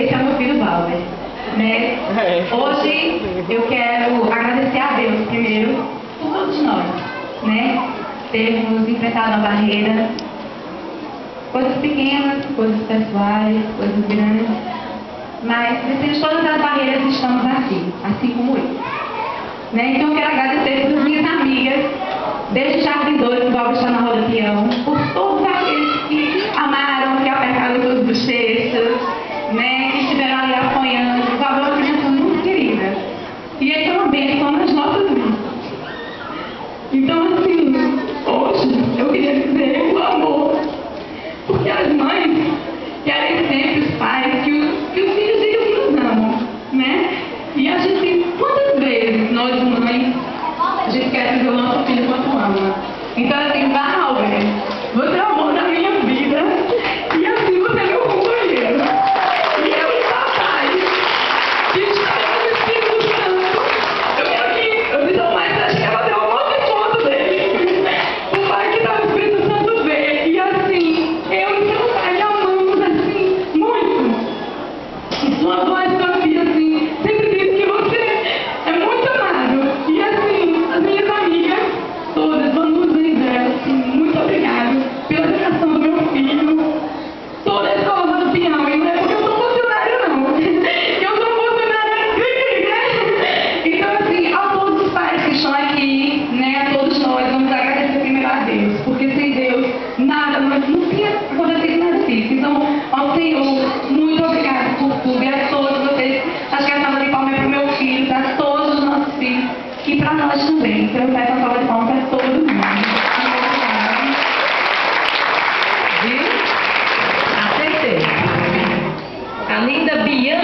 esse é o meu filho Valber, né? Hoje eu quero agradecer a Deus primeiro por todos nós, né? Termos enfrentado a barreira, coisas pequenas, coisas pessoais, coisas grandes, mas vencendo todas as barreiras estamos aqui, assim como eu. Né? Então eu quero agradecer por minhas amigas, desde o Jardim 2, que o Valber está na roda peão, por todos aqueles que amaram, que apertaram suas bochechas, né? Que estiveram ali apoiando. O Valber é uma criança muito querida. E ele é uma bênção nas nossas vidas. Então, assim, hoje eu queria dizer o amor. Porque as mães querem sempre os pais que os filhos digam que nos amam, né? E a gente, quantas vezes nós mães, a gente quer dizer o nosso filho quanto ama. Então, assim, Valber, você é o amor da minha vida. E assim, você é meu companheiro. E eu e papai, que está no Espírito Santo, eu quero que eu disse ao mais, acho que ela deu um monte de foto dele. O pai que está no Espírito Santo vê. E assim, eu e seu pai amamos assim, muito. E sua voz, sua filha, assim, sempre diz que você é muito amado. E assim, as minhas amigas, todas, vamos dizer assim, muito obrigado pela educação do meu filho. Toda a escola do Pinhão, e não é porque eu sou funcionária, não. Eu sou funcionária incrível, né? Então, assim, a todos os pais que estão aqui, né, a todos nós, vamos agradecer primeiro a Deus, porque sem Deus, nada, não tinha acontecido nada disso. Então, ao Senhor, muito obrigada por tudo, e a todos vocês, acho que a salva de palmas é para o meu filho, para todos os nossos filhos, e para nós também. Então, eu peço a salva de palmas para todo mundo. Viu? Acertei. A linda Bianca.